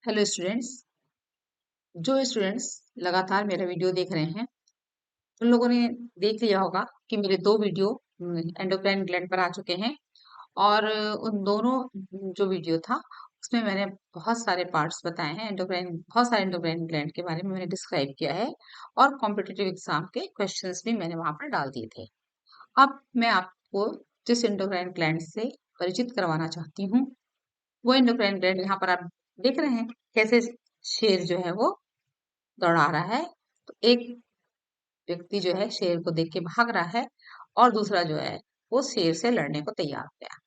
Hello students. जो students लगातार मेरा वीडियो देख रहे हैं उन लोगों ने देख लिया होगा कि मेरे दो वीडियो एंडोक्राइन ग्लैंड पर आ चुके हैं। और उन दोनों जो वीडियो था उसमें मैंने बहुत सारे पार्ट्स बताए हैं, एंडोक्राइन बहुत सारे एंडोक्राइन ग्लैंड के बारे में मैंने डिस्क्राइब किया है और कॉम्पिटिटिव एग्जाम के क्वेश्चंस भी मैंने वहां पर डाल दिए थे। अब मैं आपको जिस एंडोक्राइन ग्लैंड से परिचित करवाना चाहती हूँ वो एंडोक्राइन ग्लैंड यहाँ पर आप देख रहे हैं कैसे शेर जो है वो दौड़ा रहा है। तो एक व्यक्ति जो है शेर को देख के भाग रहा है और दूसरा जो है वो शेर से लड़ने को तैयार हो गया।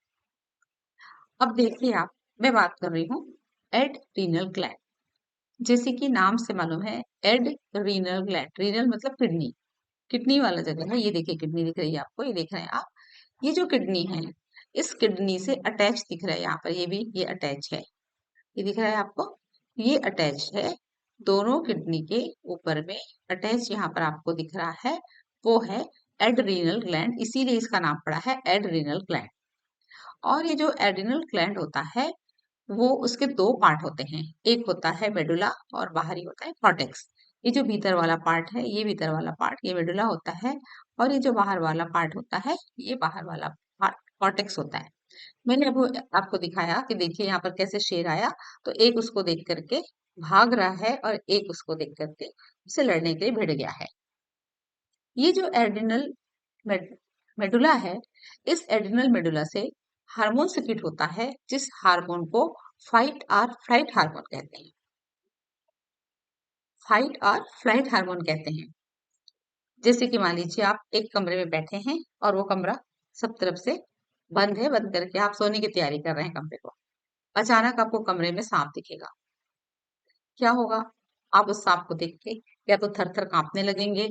अब देखिए आप, मैं बात कर रही हूँ एड्रीनल ग्लैंड। जैसे कि नाम से मालूम है, एड्रीनल ग्लैंड, रीनल मतलब किडनी, किडनी वाला जगह है। ये देखिए किडनी दिख रही है आपको, ये देख रहे हैं आप, ये जो किडनी है इस किडनी से अटैच दिख रहा है यहाँ पर, ये भी ये अटैच है, ये दिख रहा है आपको, ये अटैच है दोनों किडनी के ऊपर में। अटैच यहाँ पर आपको दिख रहा है वो है एड्रीनल ग्लैंड, इसीलिए इसका नाम पड़ा है एड्रीनल ग्लैंड। और ये जो एड्रीनल ग्लैंड होता है वो उसके दो पार्ट होते हैं, एक होता है मेडुला और बाहरी होता है कॉर्टेक्स। ये जो भीतर वाला पार्ट है, ये भीतर वाला पार्ट ये मेडुला होता है और ये जो बाहर वाला पार्ट होता है ये बाहर वाला पार्ट कॉर्टेक्स होता है। मैंने अब आपको दिखाया कि देखिए यहाँ पर कैसे शेर आया, तो एक उसको देख करके भाग रहा है और एक उसको देख करके उसे लड़ने के लिए भिड़ गया है। ये जो एड्रिनल मेडुला है, इस एड्रिनल मेडुला से हार्मोन सिक्रीट होता है जिस हार्मोन को फाइट और फ्लाइट हार्मोन कहते हैं। फाइट और फ्लाइट हार्मोन कहते हैं। जैसे कि मान लीजिए आप एक कमरे में बैठे हैं और वो कमरा सब तरफ से बंद है, बंद करके आप सोने की तैयारी कर रहे हैं कमरे को। अचानक आपको कमरे में सांप दिखेगा, क्या होगा? आप उस सांप को देख के या तो थर थर कांपने लगेंगे,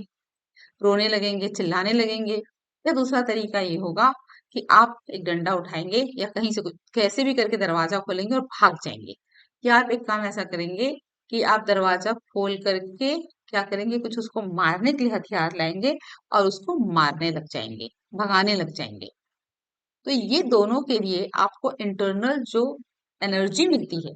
रोने लगेंगे, चिल्लाने लगेंगे, या दूसरा तरीका ये होगा कि आप एक डंडा उठाएंगे या कहीं से कुछ कैसे भी करके दरवाजा खोलेंगे और भाग जाएंगे। या आप एक काम ऐसा करेंगे कि आप दरवाजा खोल करके क्या करेंगे, कुछ उसको मारने के लिए हथियार लाएंगे और उसको मारने लग जाएंगे, भगाने लग जाएंगे। तो ये दोनों के लिए आपको इंटरनल जो एनर्जी मिलती है,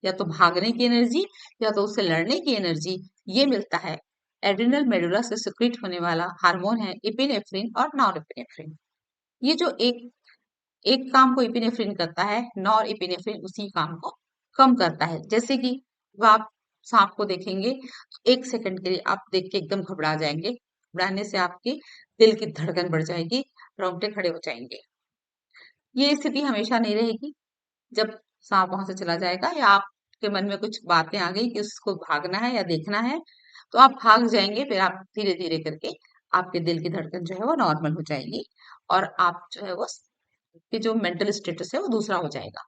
या तो भागने की एनर्जी या तो उससे लड़ने की एनर्जी, ये मिलता है एड्रिनल मेडुला से सिक्रीट होने वाला हार्मोन है इपिनेफ्रिन और नॉरएपिनेफ्रिन। ये जो एक एक काम को इपिनेफ्रिन करता है, नॉर इपिनेफ्रिन उसी काम को कम करता है। जैसे कि जब आप सांप को देखेंगे तो एक सेकंड के लिए आप देख के एकदम घबरा जाएंगे, घबराने से आपकी दिल की धड़कन बढ़ जाएगी, रोंगटे खड़े हो जाएंगे। ये स्थिति हमेशा नहीं रहेगी। जब सांप वहां से चला जाएगा या आपके मन में कुछ बातें आ गई कि उसको भागना है या देखना है, तो आप भाग जाएंगे। फिर आप धीरे धीरे करके आपके दिल की धड़कन जो है वो नॉर्मल हो जाएगी और आप जो है वो कि जो मेंटल स्टेटस है वो दूसरा हो जाएगा।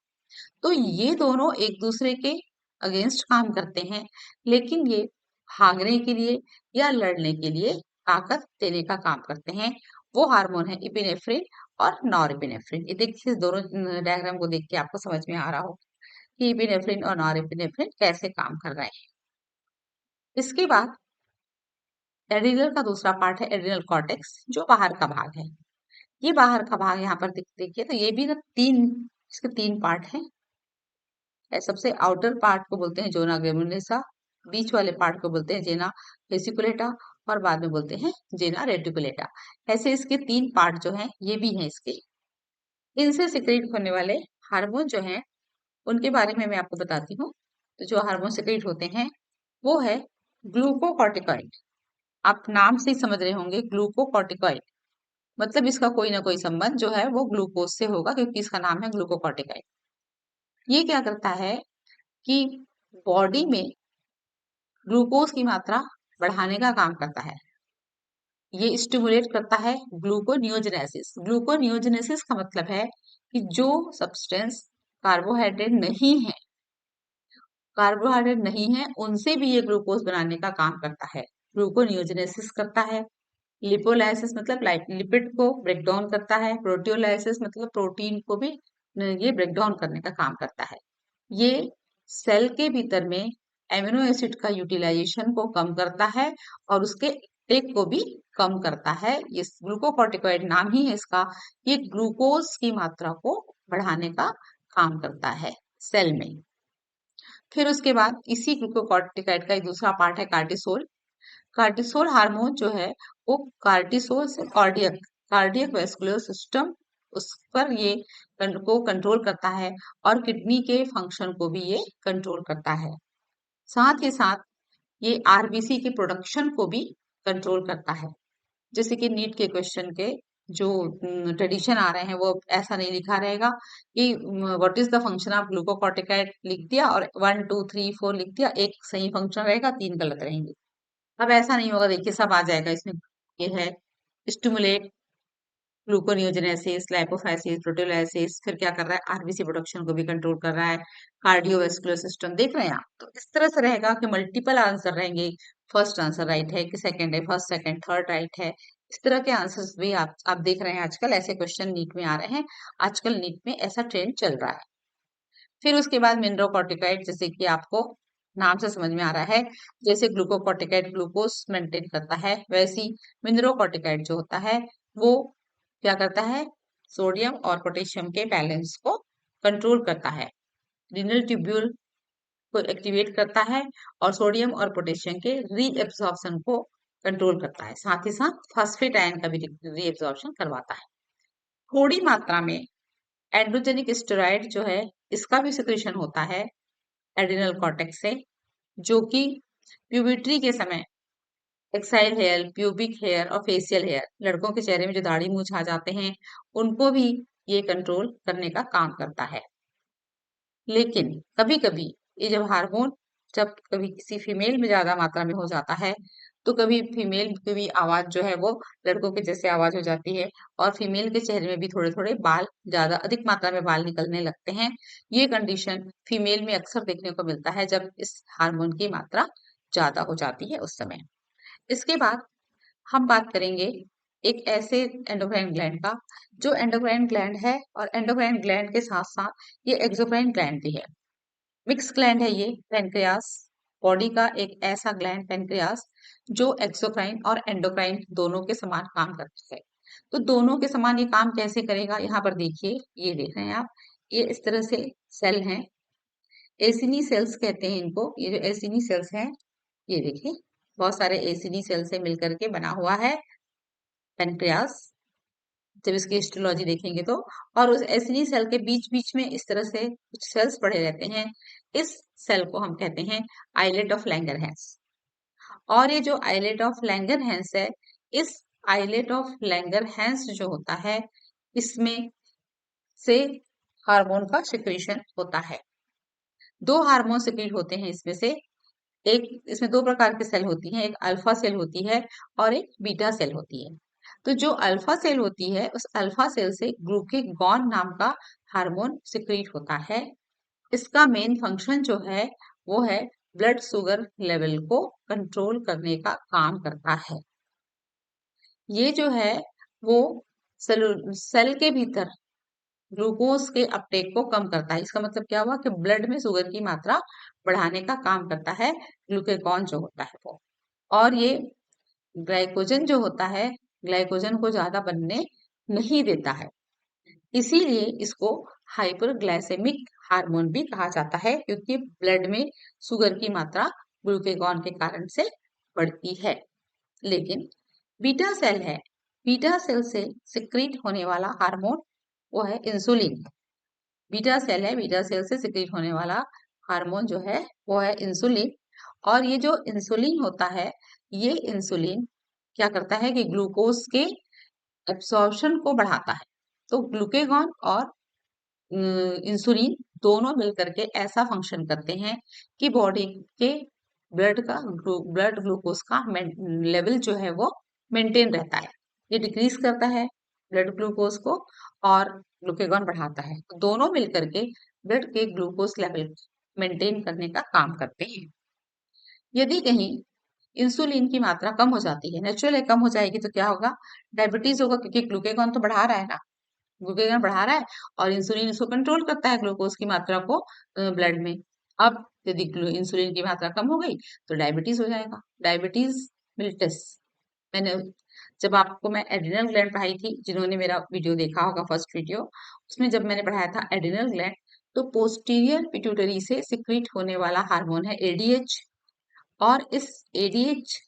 तो ये दोनों एक दूसरे के अगेंस्ट काम करते हैं, लेकिन ये भागने के लिए या लड़ने के लिए ताकत देने का काम करते हैं। वो हार्मोन है इपिनेफ्रिन और नॉरएपिनेफ्रिन। ये देखिए दोनों डायग्राम को देख के आपको समझ में आ रहा हो कि इपिनेफ्रिन और नॉरएपिनेफ्रिन कैसे काम कर रहे हैं। इसके बाद एड्रिनल का दूसरा पार्ट है एड्रिनल कॉर्टेक्स, जो बाहर का भाग है। ये बाहर का भाग यहाँ पर देखिए, तो ये भी ना तीन, इसके तीन पार्ट हैं। सबसे आउटर पार्ट को बोलते हैं जोना ग्रेमुलेसा, बीच वाले पार्ट को बोलते हैं जेना वेसिकुलेटा और बाद में बोलते हैं जेना रेटिकुलेटा। ऐसे इसके तीन पार्ट जो हैं ये भी हैं इसके। इनसे सिक्रेट होने वाले हार्मोन जो हैं उनके बारे में मैं आपको बताती हूँ। तो जो हार्मोन सिक्रेट होते हैं वो है ग्लूकोकॉर्टिकॉइड। आप नाम से ही समझ रहे होंगे ग्लूकोकॉर्टिकॉइड, मतलब इसका कोई ना कोई संबंध जो है वो ग्लूकोज से होगा, क्योंकि इसका नाम है ग्लूकोकॉर्टिकॉइड। ये क्या करता है कि बॉडी में ग्लूकोज की मात्रा बढ़ाने का काम करता है। ये स्टिमुलेट करता है ग्लूकोनियोजेनेसिस। ग्लूकोनियोजेनेसिस का मतलब है कि जो सब्सटेंस कार्बोहाइड्रेट नहीं है, कार्बोहाइड्रेट नहीं है उनसे भी ये ग्लूकोज बनाने का काम करता है, ग्लूकोनियोजेनेसिस करता है। लिपोलाइसिस मतलब लिपिड को ब्रेक डाउन करता है। प्रोटियोलाइसिस मतलब प्रोटीन को भी ये ब्रेक डाउन करने का काम करता है। ये सेल के भीतर में एमिनो एसिड का यूटिलाइजेशन को कम करता है और उसके टेक को भी कम करता है। ये ग्लूकोकॉर्टिकॉइड नाम ही है इसका। ये ग्लूकोज की मात्रा को बढ़ाने का काम करता है सेल में। फिर उसके बाद इसी ग्लूकोकॉर्टिकाइड का एक दूसरा पार्ट है कार्टिसोल। कार्टिसोल हार्मोन जो है वो कार्टिसोल से कार्डियक कार्डियक वेस्कुलर सिस्टम उस पर ये को कंट्रोल करता है और किडनी के फंक्शन को भी ये कंट्रोल करता है। साथ ही साथ ये आरबीसी के प्रोडक्शन को भी कंट्रोल करता है। जैसे कि नीट के क्वेश्चन के जो ट्रेडिशन आ रहे हैं वो ऐसा नहीं लिखा रहेगा कि what is the function of glucocorticoid लिख दिया और 1 2 3 4 लिख दिया, एक सही फंक्शन रहेगा, 3 गलत रहेंगे। अब ऐसा नहीं होगा, देखिए सब आ जाएगा इसमें। ये है स्टिमुलेट ग्लूकोनियोजेनेसिस, लाइपोफाइसिस, प्रोटीओलाइसिस, फिर क्या कर रहा है आरबीसी प्रोडक्शन को भी कंट्रोल कर रहा है, कार्डियोवास्कुलर सिस्टम देख रहे हैं आप। तो इस तरह से रहेगा कि मल्टीपल आंसर रहेंगे, फर्स्ट आंसर राइट है कि सेकंड है, फर्स्ट सेकंड थर्ड राइट है। इस तरह के आंसर्स भी आप देख रहे हैं, आजकल ऐसे क्वेश्चन नीट में आ रहे हैं, आजकल नीट में ऐसा ट्रेंड चल रहा है। फिर उसके बाद मिनरलोकॉर्टिकाइड, जैसे कि आपको नाम से समझ में आ रहा है, जैसे ग्लूकोकॉर्टिकाइड ग्लूकोज मेंटेन करता है, वैसी मिनरलोकॉर्टिकाइड जो होता है वो क्या करता है, सोडियम और पोटेशियम के बैलेंस को कंट्रोल करता है, रीनल ट्यूब्यूल को एक्टिवेट करता है और सोडियम और पोटेशियम के रीएब्सॉर्प्शन को कंट्रोल करता है। साथ ही साथ फास्फेट आयन का भी रीएब्सॉर्प्शन करवाता है। थोड़ी मात्रा में एंड्रोजेनिक स्टेरॉइड जो है इसका भी सिक्रीशन होता है एड्रिनल कॉर्टेक्स से, जो कि प्यूबिट्री के समय एक्साइल हेयर, प्यूबिक हेयर और फेशियल हेयर, लड़कों के चेहरे में जो दाढ़ी मूंछ आ जाते हैं उनको भी ये कंट्रोल करने का काम करता है। लेकिन कभी कभी ये जब कभी किसी फीमेल में ज्यादा मात्रा में हो जाता है तो कभी फीमेल की भी आवाज जो है वो लड़कों के जैसे आवाज हो जाती है और फीमेल के चेहरे में भी थोड़े थोड़े बाल, ज्यादा अधिक मात्रा में बाल निकलने लगते हैं। ये कंडीशन फीमेल में अक्सर देखने को मिलता है जब इस हार्मोन की मात्रा ज्यादा हो जाती है उस समय। इसके बाद हम बात करेंगे एक ऐसे एंडोक्राइन ग्लैंड का जो एंडोक्राइन ग्लैंड है और एंडोक्राइन ग्लैंड के साथ साथ ये एक्सोक्राइन ग्लैंड भी है। मिक्स ग्लैंड है ये पेनक्रियास, बॉडी का एक ऐसा ग्लैंड पेनक्रियास जो एक्सोक्राइन और एंडोक्राइन दोनों के समान काम करता है। तो दोनों के समान ये काम कैसे करेगा, यहाँ पर देखिए, ये देख रहे हैं आप, ये इस तरह से सेल हैं, एसिनी सेल्स कहते हैं इनको। ये जो एसिनी सेल्स हैं, ये देखिए बहुत सारे एसिनी सेल से मिलकर के बना हुआ है पेनक्रियास, जब इसकी हिस्टोलॉजी देखेंगे तो। और उस एसिनी सेल के बीच बीच में इस तरह से कुछ सेल्स पड़े रहते हैं, इस सेल को हम कहते हैं आइलेट ऑफ लैंगरहैंस। और ये जो आइलेट ऑफ लैंगरहैंस है, इस आइलेट ऑफ लैंगरहैंस जो होता है इसमें से हार्मोन का सिक्रीशन होता है। दो हार्मोन सिक्रीट होते हैं इसमें से, एक इसमें दो प्रकार की सेल होती हैं, एक अल्फा सेल होती है और एक बीटा सेल होती है। तो जो अल्फा सेल होती है उस अल्फा सेल से ग्लूकेगॉन नाम का हार्मोन सिक्रीट होता है। इसका मेन फंक्शन जो है वो है ब्लड शुगर लेवल को कंट्रोल करने का काम करता है। ये जो है वो सेल के भीतर ग्लूकोज के अपटेक को कम करता है। इसका मतलब क्या हुआ कि ब्लड में शुगर की मात्रा बढ़ाने का काम करता है ग्लूकेगॉन जो होता है वो। और ये ग्लाइकोजन जो होता है, ग्लाइकोजन को ज्यादा बनने नहीं देता है, इसीलिए इसको हाइपरग्लाइसेमिक हार्मोन भी कहा जाता है, क्योंकि ब्लड में शुगर की मात्रा ग्लूकेगॉन के कारण से बढ़ती है। लेकिन बीटा सेल है, बीटा सेल से सिक्रीट होने वाला हार्मोन वो है इंसुलिन। बीटा सेल है, बीटा सेल से सिक्रीट होने वाला हार्मोन जो है वो है इंसुलिन। और ये जो इंसुलिन होता है, ये इंसुलिन क्या करता है कि ग्लूकोज के एब्सॉर्प्शन को बढ़ाता है। तो ग्लूकेगॉन और इंसुलिन दोनों मिलकर के ऐसा फंक्शन करते हैं कि बॉडी के ब्लड ग्लूकोज का लेवल जो है वो मेंटेन रहता है। ये डिक्रीज करता है ब्लड ग्लूकोज को और ग्लूकेगॉन बढ़ाता है, तो दोनों मिलकर के ब्लड के ग्लूकोज लेवल मेंटेन करने का काम करते हैं। यदि कहीं इंसुलिन की मात्रा कम हो जाती है, नेचुरल कम हो जाएगी, तो क्या होगा, डायबिटीज होगा, क्योंकि ग्लूकेगॉन तो बढ़ा रहा है ना, ग्लूकेगॉन बढ़ा रहा है और इंसुलिन इसको कंट्रोल करता है ग्लूकोज की मात्रा को ब्लड में। अब यदि इंसुलिन की मात्रा कम हो गई तो डायबिटीज हो जाएगा, डायबिटीज मिल्टस। मैंने जब आपको मैं एड्रिनल ग्लैंड पढ़ाई थी, जिन्होंने मेरा वीडियो देखा होगा फर्स्ट वीडियो, उसमें जब मैंने पढ़ाया था एड्रिनल ग्लैंड, तो पोस्टीरियर पिट्यूटरी से सिक्रीट होने वाला हार्मोन है एडीएच, और इस एडीएच,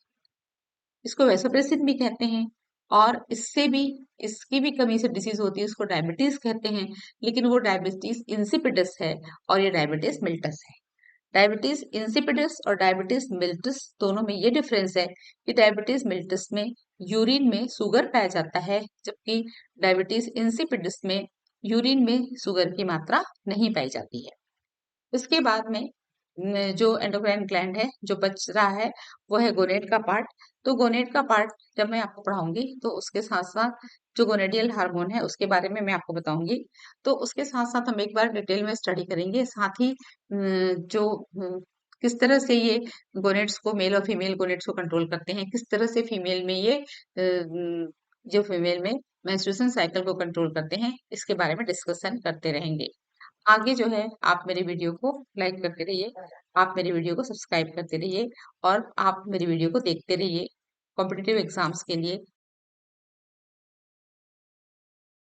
इसको वैसोप्रेसिन भी कहते हैं, और इसकी भी कमी से डिसीज होती है, उसको डायबिटीज कहते हैं। लेकिन वो डायबिटीज इंसिपिडस है और ये डायबिटीज मिल्टस है। डायबिटीज इंसिपिडस और डायबिटीज मिल्टस दोनों में ये डिफरेंस है कि डायबिटीज मिल्टस में यूरिन में शुगर पाया जाता है, जबकि डायबिटीज इंसिपिडस में यूरिन में शुगर की मात्रा नहीं पाई जाती है। उसके बाद में जो एंडोक्राइन ग्लैंड है जो बच रहा है वो है गोनेड का पार्ट। तो गोनेड का पार्ट जब मैं आपको पढ़ाऊंगी तो उसके साथ साथ जो गोनेडियल हार्मोन है उसके बारे में मैं आपको बताऊंगी। तो उसके साथ साथ हम एक बार डिटेल में स्टडी करेंगे, साथ ही जो किस तरह से ये गोनेड्स को, मेल और फीमेल गोनेड्स को कंट्रोल करते हैं, किस तरह से फीमेल में ये जो फीमेल में मेंस्ट्रुएशन साइकिल को कंट्रोल करते हैं, इसके बारे में डिस्कशन करते रहेंगे। आगे जो है आप मेरे वीडियो को लाइक करते रहिए, आप मेरे वीडियो को सब्सक्राइब करते रहिए, और आप मेरी वीडियो को देखते रहिए कॉम्पिटिटिव एग्जाम्स के लिए।